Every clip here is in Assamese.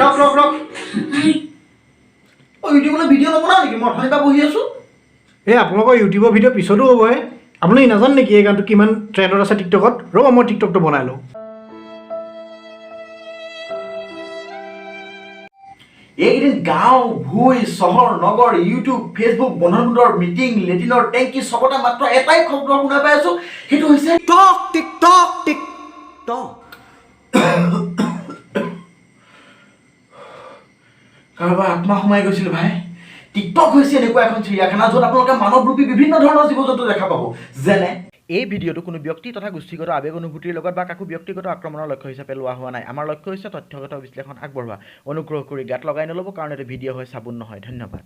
ৰখ ৰখ ৰখ ইউটিউবলৈ ভিডিঅ' নবনাও নেকি? মই অথনিৰ পৰা বহি আছোঁ। এই আপোনালোকৰ ইউটিউবৰ ভিডিঅ' পিছতো হ'বহে। আপুনি নাজানে নেকি এই গানটো কিমান ট্ৰেণ্ডত আছে টিকটকত? ৰ'ব মই টিকটকটো বনাই লওঁ। এইকেইদিন গাঁও ভুঁই চহৰ নগৰ ইউটিউব ফেচবুক বন্ধুবৰ্গৰ মিটিং লেটিনৰ টেংকি চবতে মাত্ৰ এটাই শব্দ শুনা পাই আছোঁ, সেইটো হৈছে টক টিকটক টিকটক। কাৰোবাৰ আত্মা সোমাই গৈছিল ভাই। টিকটক হৈছে এনেকুৱা এখন চিৰিয়াখানা য'ত আপোনালোকে মানৱৰূপী বিভিন্ন ধৰণৰ জীৱ জন্তু দেখা পাব। যেনে এই ভিডিঅ'টো কোনো ব্যক্তি তথা গোষ্ঠীগত আৱেগ অনুভূতিৰ লগত বা কাকো ব্যক্তিগত আক্ৰমণৰ লক্ষ্য হিচাপে লোৱা হোৱা নাই। আমাৰ লক্ষ্য হৈছে তথ্যগত বিশ্লেষণ আগবঢ়োৱা। অনুগ্ৰহ কৰি গাত লগাই নল'ব, কাৰণ এইটো ভিডিঅ' হয়, চাবোন নহয়। ধন্যবাদ।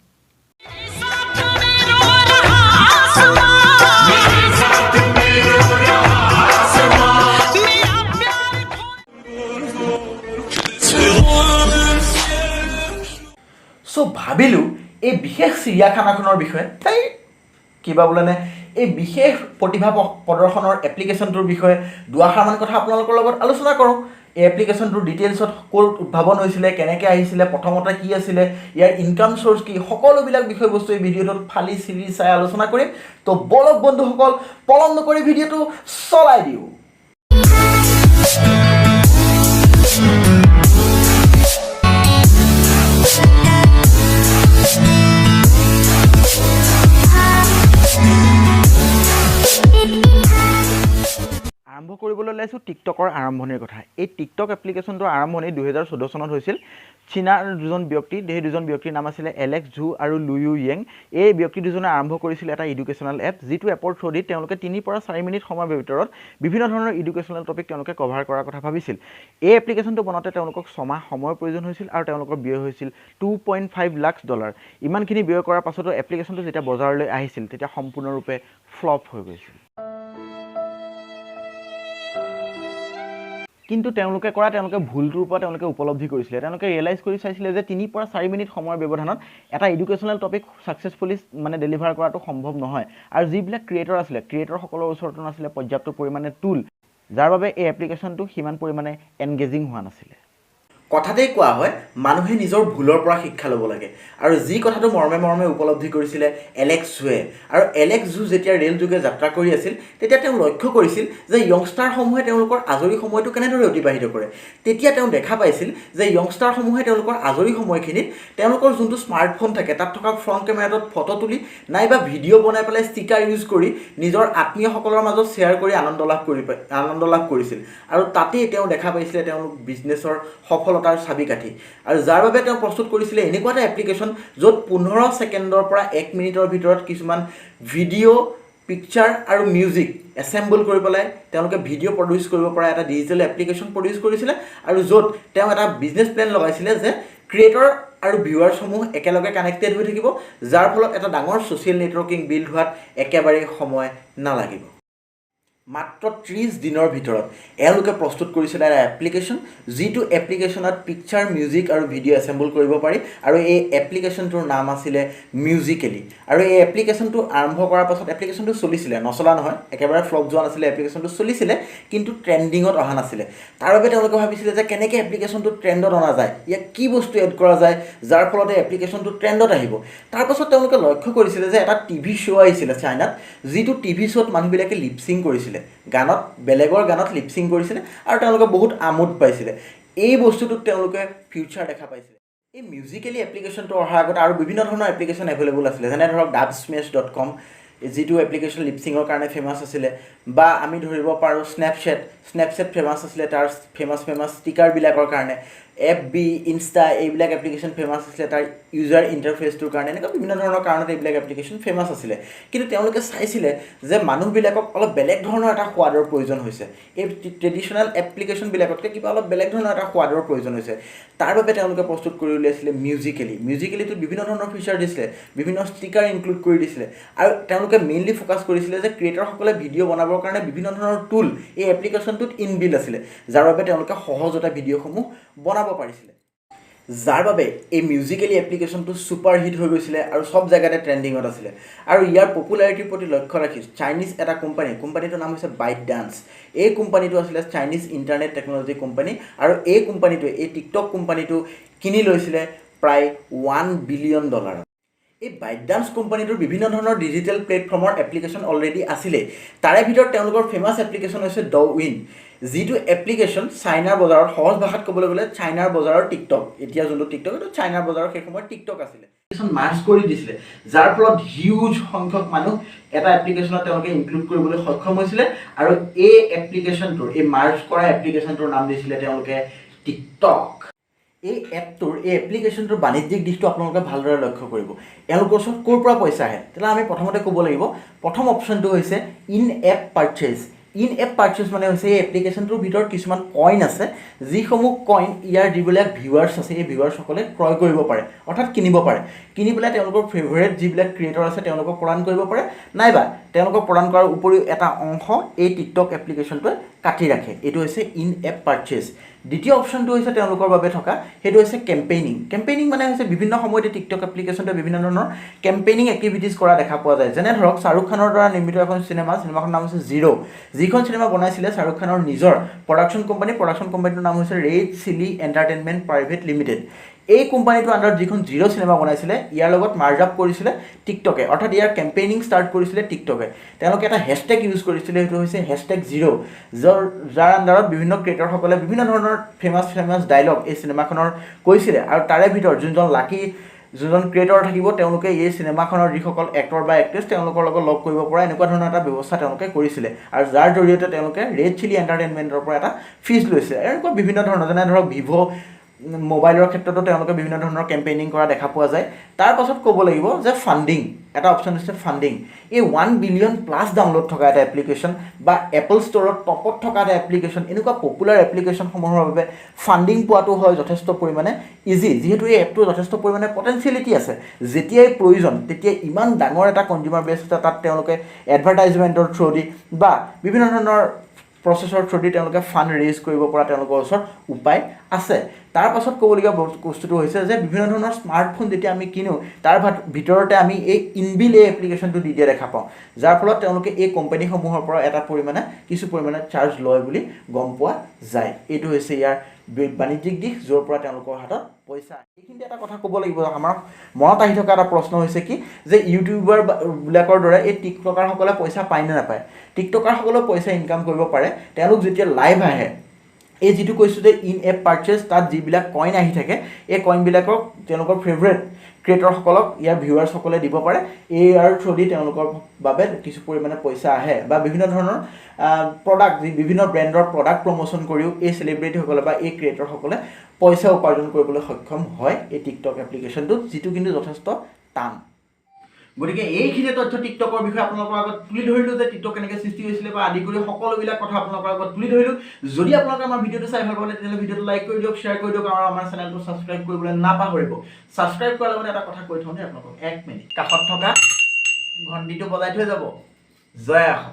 চ' ভাবিলোঁ এই বিশেষ চিৰিয়াখানাখনৰ বিষয়ে কিবা বোলেনে এই বিশেষ প্ৰতিভা প্ৰদৰ্শনৰ এপ্লিকেশ্যনটোৰ বিষয়ে দুআষাৰমান কথা আপোনালোকৰ লগত আলোচনা কৰোঁ। এই এপ্লিকেশ্যনটোৰ ডিটেইলছত ক'ত উদ্ভাৱন হৈছিলে, কেনেকৈ আহিছিলে, প্ৰথমতে কি আছিলে, ইয়াৰ ইনকাম চ'ৰ্চ কি, সকলোবিলাক বিষয়বস্তু এই ভিডিঅ'টোত ফালি চিৰি চাই আলোচনা কৰিম। তো বলক বন্ধুসকল, পলম নকৰি ভিডিঅ'টো চলাই দিওঁ। আৰম্ভ কৰিবলৈ ওলাইছোঁ টিকটকৰ আৰম্ভণিৰ কথা। এই টিকটক এপ্লিকেশ্যনটোৰ আৰম্ভণি 2014 চনত হৈছিল। চীনাৰ দুজন ব্যক্তি, সেই দুজন ব্যক্তিৰ নাম আছিলে এলেক্স ঝু আৰু লুইউ য়েং। এই ব্যক্তি দুজনে আৰম্ভ কৰিছিল এটা এডুকেশ্যনেল এপ, যিটো এপৰ থ্ৰুদি তেওঁলোকে 3 পৰা 4 মিনিট সময়ৰ ভিতৰত বিভিন্ন ধৰণৰ এডুকেশ্যনেল টপিক তেওঁলোকে কভাৰ কৰাৰ কথা ভাবিছিল। এই এপ্লিকেশ্যনটো বনাওঁতে তেওঁলোকক 6 মাহ সময়ৰ প্ৰয়োজন হৈছিল আৰু তেওঁলোকৰ ব্যয় হৈছিল $2.5 লাখ। ইমানখিনি ব্যয় কৰাৰ পাছতো এপ্লিকেশ্যনটো যেতিয়া বজাৰলৈ আহিছিল তেতিয়া সম্পূৰ্ণৰূপে ফ্লপ হৈ গৈছিল। কিন্তু তেওঁলোকে ভুলটোৰ পৰা তেওঁলোকে উপলব্ধি কৰিছিলে। তেওঁলোকে ৰিয়েলাইজ কৰি চাইছিলে যে 3 পৰা 4 মিনিট সময়ৰ ব্যৱধানত এটা এডুকেশ্যনেল টপিক ছাকচেছফুলি ডেলিভাৰ কৰাটো সম্ভৱ নহয়। আৰু যিবিলাক ক্ৰিয়েটৰ আছিলে, ক্ৰিয়েটৰসকলৰ ওচৰতো নাছিলে পৰ্যাপ্ত পৰিমাণে টুল, যাৰ বাবে এই এপ্লিকেশ্যনটো সিমান পৰিমাণে এনগেজিং হোৱা নাছিলে। কথাতেই কোৱা হয়, মানুহে নিজৰ ভুলৰ পৰা শিক্ষা ল'ব লাগে। আৰু যি কথাটো মৰ্মে মৰ্মে উপলব্ধি কৰিছিলে এলেক্স ঝুৱে। আৰু এলেক্স ঝু যেতিয়া ৰে'ল যোগে যাত্ৰা কৰি আছিল, তেতিয়া তেওঁ লক্ষ্য কৰিছিল যে য়ংষ্টাৰসমূহে তেওঁলোকৰ আজৰি সময়টো কেনেদৰে অতিবাহিত কৰে। তেতিয়া তেওঁ দেখা পাইছিল যে য়ংষ্টাৰসমূহে তেওঁলোকৰ আজৰি সময়খিনিত তেওঁলোকৰ যোনটো স্মাৰ্টফোন থাকে, তাত থকা ফ্ৰণ্ট কেমেৰাটোত ফটো তুলি নাইবা ভিডিঅ' বনাই পেলাই ষ্টিকাৰ ইউজ কৰি নিজৰ আত্মীয়সকলৰ মাজত শ্বেয়াৰ কৰি আনন্দ লাভ কৰিছিল। আৰু তাতেই তেওঁ দেখা পাইছিলে তেওঁলোক বিজনেছৰ সফলতাৰ চাবিকাঠি। আৰু যাৰ বাবে তেওঁ প্ৰস্তুত কৰিছিলে এনেকুৱা এটা এপ্লিকেশ্যন য'ত 15 ছেকেণ্ডৰ পৰা 1 মিনিটৰ ভিতৰত কিছুমান ভিডিঅ', পিকচাৰ আৰু মিউজিক এছেম্বল কৰি পেলাই তেওঁলোকে ভিডিঅ' প্ৰডিউচ কৰিব পৰা এটা ডিজিটেল এপ্লিকেশ্যন প্ৰডিউচ কৰিছিলে। আৰু য'ত তেওঁ এটা বিজনেছ প্লেন লগাইছিলে যে ক্ৰিয়েটৰ আৰু ভিউৱাৰ্ছসমূহ একেলগে কানেক্টেড হৈ থাকিব, যাৰ ফলত এটা ডাঙৰ ছ'চিয়েল নেটৱৰ্কিং বিল্ড হোৱাত একেবাৰে সময় নালাগিব। মাত্ৰ 30 দিনৰ ভিতৰত এওঁলোকে প্ৰস্তুত কৰিছিলে এটা এপ্লিকেশ্যন, যিটো এপ্লিকেশ্যনত পিকচাৰ, মিউজিক আৰু ভিডিঅ' এছেম্বল কৰিব পাৰি। আৰু এই এপ্লিকেশ্যনটোৰ নাম আছিলে মিউজিকেলি। আৰু এই এপ্লিকেশ্যনটো আৰম্ভ কৰাৰ পাছত এপ্লিকেশ্যনটো চলিছিলে, নচলা নহয়, একেবাৰে ফ্লপ যোৱা নাছিলে। এপ্লিকেশ্যনটো চলিছিলে কিন্তু ট্ৰেণ্ডিঙত অহা নাছিলে। তাৰ বাবে তেওঁলোকে ভাবিছিলে যে কেনেকৈ এপ্লিকেশ্যনটো ট্ৰেণ্ডত অনা যায়, ইয়াক কি বস্তু এড কৰা যায় যাৰ ফলতে এপ্লিকেশ্যনটো ট্ৰেণ্ডত আহিব। তাৰপাছত তেওঁলোকে লক্ষ্য কৰিছিলে যে এটা টিভি শ্ব' আহিছিলে চাইনাত, যিটো টিভি শ্ব'ত মানুহবিলাকে লিপচিং কৰিছিলে, গানত, বেলেগৰ গানত লিপচিং কৰিছিলে আৰু তেওঁলোকে বহুত আমোদ পাইছিলে। এই বস্তুটোত তেওঁলোকে ফিউচাৰ দেখা পাইছিলে। এই মিউজিকেলি এপ্লিকেশ্যনটো অহাৰ আগতে আৰু বিভিন্ন ধৰণৰ এপ্লিকেশ্যন এভেইলেবল আছিলে, যেনে ধৰক dubsmash.com, যিটো এপ্লিকেশ্যন লিপচিঙৰ কাৰণে ফেমাছ আছিলে। বা আমি ধৰিব পাৰোঁ স্নেপচেট ফেমাছ আছিলে তাৰ ফেমাছ ষ্টিকাৰবিলাকৰ কাৰণে। FB, ইনষ্টা এইবিলাক এপ্লিকেশ্যন ফেমাছ আছিলে তাৰ ইউজাৰ ইণ্টাৰফেচটোৰ কাৰণে। এনেকুৱা বিভিন্ন ধৰণৰ কাৰণত এইবিলাক এপ্লিকেশ্যন ফেমাছ আছিলে। কিন্তু তেওঁলোকে চাইছিলে যে মানুহবিলাকক অলপ বেলেগ ধৰণৰ এটা সোৱাদৰ প্ৰয়োজন হৈছে। এই ট্ৰেডিশ্যনেল এপ্লিকেশ্যনবিলাকতকৈ কিবা অলপ বেলেগ ধৰণৰ এটা সোৱাদৰ প্ৰয়োজন হৈছে। তাৰ বাবে তেওঁলোকে প্ৰস্তুত কৰি উলিয়াইছিলে মিউজিকেলিটোত বিভিন্ন ধৰণৰ ফিচাৰ দিছিলে, বিভিন্ন ষ্টিকাৰ ইনক্লুড কৰি দিছিলে। আৰু তেওঁলোকে মেইনলি ফ'কাছ কৰিছিলে যে ক্ৰিয়েটৰসকলে ভিডিঅ' বনাবৰ কাৰণে বিভিন্ন ধৰণৰ টুল এই এপ্লিকেশ্যনটোত ইনবিল্ড আছিলে, যাৰ বাবে তেওঁলোকে সহজতে ভিডিঅ'সমূহ বনাব পাৰিছিলে। যাৰ বাবে এই মিউজিকেলি এপ্লিকেশ্যনটো ছুপাৰ হিট হৈ গৈছিলে আৰু সব জেগাতে ট্ৰেণ্ডিঙত আছিলে আৰু ইয়াৰ পপুলাৰিটিৰ প্ৰতি লক্ষ্য ৰাখি চাইনিজ এটা কোম্পানীটোৰ নাম হৈছে বাইট ডান্স। এই কোম্পানীটো আছিলে চাইনিজ ইণ্টাৰনেট টেকন'লজি কোম্পানী আৰু এই কোম্পানীটোৱে এই টিকটক কোম্পানীটো কিনি লৈছিলে প্ৰায় $1 বিলিয়ন। এই বাইট ডান্স কোম্পানীটোৰ বিভিন্ন ধৰণৰ ডিজিটেল প্লেটফৰ্মৰ এপ্লিকেশ্যন অলৰেডি আছিলে। তাৰে ভিতৰত তেওঁলোকৰ ফেমাছ এপ্লিকেশ্যন হৈছে ডউইন, যিটো এপ্লিকেশ্যন চাইনাৰ বজাৰত সহজ ভাষাত ক'বলৈ গ'লে চাইনাৰ বজাৰৰ টিকটক, এতিয়া যোনটো টিকটক এইটো চাইনাৰ বজাৰৰ সেই সময়ত টিকটক আছিলে। মাৰ্জ কৰি দিছিলে, যাৰ ফলত হিউজ সংখ্যক মানুহ এটা এপ্লিকেশ্যনত তেওঁলোকে ইনক্লুড কৰিবলৈ সক্ষম হৈছিলে আৰু এই এপ্লিকেশ্যনটোৰ এই মাৰ্জ কৰা এপ্লিকেশ্যনটোৰ নাম দিছিলে তেওঁলোকে টিকটক। এই এপটোৰ এই এপ্লিকেশ্যনটোৰ বাণিজ্যিক দিশটো আপোনালোকে ভালদৰে লক্ষ্য কৰিব। এওঁলোকৰ ওচৰত ক'ৰ পৰা পইচা আহে, তেতিয়াহ'লে আমি প্ৰথমতে ক'ব লাগিব প্ৰথম অপশ্যনটো হৈছে in app purchase. In app purchase মানে হৈছে এই এপ্লিকেশ্যনটোৰ ভিতৰত কিছুমান কইন আছে, যিসমূহ কইন ইয়াৰ যিবিলাক ভিউৱাৰ্ছ আছে এই ভিউৱাৰ্ছসকলে ক্ৰয় কৰিব পাৰে, অৰ্থাৎ কিনিব পাৰে। কিনি পেলাই তেওঁলোকৰ ফেভৰেট যিবিলাক ক্ৰিয়েটৰ আছে তেওঁলোকক প্ৰদান কৰিব পাৰে, নাইবা তেওঁলোকক প্ৰদান কৰাৰ উপৰিও এটা অংশ এই টিকটক এপ্লিকেশ্যনটোৱে কাটি ৰাখে। এইটো হৈছে ইন এপ পাৰ্চেজ। দ্বিতীয় অপশ্যনটো হৈছে তেওঁলোকৰ বাবে থকা, সেইটো হৈছে কেম্পেইনিং। কেম্পেইনিং মানে হৈছে বিভিন্ন সময়তে টিকটক এপ্লিকেশ্যনটোৱে বিভিন্ন ধৰণৰ কেম্পেইনিং এক্টিভিটিজ কৰা দেখা পোৱা যায়। যেনে ধৰক শ্বাহৰুখ খানৰ দ্বাৰা নিৰ্মিত এখন চিনেমাখনৰ নাম হৈছে জিৰ', যিখন চিনেমা বনাইছিলে শ্বাহৰুখ খানৰ নিজৰ প্ৰডাকশ্যন কোম্পানীটোৰ নাম হৈছে red chilli entertainment private limited. এই কোম্পানীটোৰ আণ্ডাৰত যিখন জিৰ' চিনেমা বনাইছিলে ইয়াৰ লগত মাৰ্জ আপ কৰিছিলে টিকটকে, অৰ্থাৎ ইয়াৰ কেম্পেইনিং ষ্টাৰ্ট কৰিছিলে টিকটকে। তেওঁলোকে এটা হেছটেগ ইউজ কৰিছিলে, সেইটো হৈছে হেছটেগ জিৰ', যাৰ আণ্ডাৰত বিভিন্ন ক্ৰিয়েটৰসকলে বিভিন্ন ধৰণৰ ফেমাছ ডাইলগ এই চিনেমাখনৰ কৈছিলে আৰু তাৰে ভিতৰত যোনজন ক্ৰিয়েটৰ থাকিব তেওঁলোকে এই চিনেমাখনৰ যিসকল এক্টৰ বা এক্ট্ৰেছ তেওঁলোকৰ লগত লগ কৰিব পৰা এনেকুৱা ধৰণৰ এটা ব্যৱস্থা তেওঁলোকে কৰিছিলে আৰু যাৰ জৰিয়তে তেওঁলোকে ৰেড চিলি এণ্টাৰটেইনমেণ্টৰ পৰা এটা ফিজ লৈছে। এনেকুৱা বিভিন্ন ধৰণৰ, যেনে ধৰক ভিভ' মোবাইলৰ ক্ষেত্ৰতো তেওঁলোকে বিভিন্ন ধৰণৰ কেম্পেইনিং কৰা দেখা পোৱা যায়। তাৰ পাছত ক'ব লাগিব যে ফাণ্ডিং, এটা অপশ্যন হৈছে ফাণ্ডিং। এই 1 বিলিয়ন প্লাছ ডাউনলোড থকা এটা এপ্লিকেশ্যন বা এপল ষ্ট'ৰত টপত থকা এটা এপ্লিকেশ্যন, এনেকুৱা পপুলাৰ এপ্লিকেশ্যনসমূহৰ বাবে ফাণ্ডিং পোৱাটো হয় যথেষ্ট পৰিমাণে ইজি, যিহেতু এই এপটোৰ যথেষ্ট পৰিমাণে পটেঞ্চিয়েলিটি আছে। যেতিয়াই প্ৰয়োজন তেতিয়াই ইমান ডাঙৰ এটা কনজিউমাৰ বেছ আছে, তাত তেওঁলোকে এডভাৰটাইজমেণ্টৰ থ্ৰুদি বা বিভিন্ন ধৰণৰ প্ৰচেছৰ থ্ৰুদি তেওঁলোকে ফাণ্ড ৰেইজ কৰিব পৰা তেওঁলোকৰ ওচৰত উপায় আছে। তাৰ পাছত ক'বলগীয়া বস্তুটো হৈছে যে বিভিন্ন ধৰণৰ স্মাৰ্টফোন যেতিয়া আমি কিনো তাৰ ভিতৰতে আমি এই ইনবিল এই এপ্লিকেশ্যনটো দি দিয়া দেখা পাওঁ, যাৰ ফলত তেওঁলোকে এই কোম্পানীসমূহৰ পৰা কিছু পৰিমাণে চাৰ্জ লয় বুলি গম পোৱা যায়। এইটো হৈছে ইয়াৰ বাণিজ্যিক দিশ, য'ৰ পৰা তেওঁলোকৰ হাতত পইচা। এইখিনিতে এটা কথা ক'ব লাগিব, আমাৰ মনত আহি থকা এটা প্ৰশ্ন হৈছে কি যে ইউটিউবাৰবিলাকৰ দৰে এই টিকটকাৰসকলে পইচা পায় নে নাপায়। টিকটকাৰসকলেও পইচা ইনকাম কৰিব পাৰে, তেওঁলোক যেতিয়া লাইভ আহে। এই যিটো কৈছোঁ যে ইন এপ পাৰ্চেজ, তাত যিবিলাক কইন আহি থাকে এই কইনবিলাকক তেওঁলোকৰ ফেভৰেট ক্ৰিয়েটৰসকলক ইয়াৰ ভিউৱাৰ্ছসকলে দিব পাৰে। ইয়াৰ থ্ৰুদি তেওঁলোকৰ বাবে কিছু পৰিমাণে পইচা আহে বা বিভিন্ন ধৰণৰ বিভিন্ন ব্ৰেণ্ডৰ প্ৰডাক্ট প্ৰমোশ্যন কৰিও এই চেলিব্ৰিটিসকলে বা এই ক্ৰিয়েটৰসকলে পইচা উপাৰ্জন কৰিবলৈ সক্ষম হয় এই টিকটক এপ্লিকেশ্যনটোত, যিটো কিন্তু যথেষ্ট টান। গতিকে এইখিনি তথ্য টিকটকৰ বিষয়ে আপোনালোকৰ আগত তুলি ধৰিলোঁ, যে টিকটক কেনেকৈ সৃষ্টি হৈছিলে বা আদি কৰি সকলোবিলাক কথা আপোনালোকৰ আগত তুলি ধৰিলোঁ। যদি আপোনালোকে আমাৰ ভিডিঅ'টো চাই ভাল পালে তেতিয়াহ'লে ভিডিঅ'টো লাইক কৰি দিয়ক, শ্বেয়াৰ কৰি দিয়ক আৰু আমাৰ চেনেলটো ছাবস্ক্ৰাইব কৰিবলৈ নাপাহৰিব। ছাবস্ক্ৰাইব কৰাৰ লগতে এটা কথা কৈ থওঁ দেই আপোনালোকক, 1 মিনিট কাষত থকা ঘণ্টিটো বজাই থৈ যাব। জয় আহোম।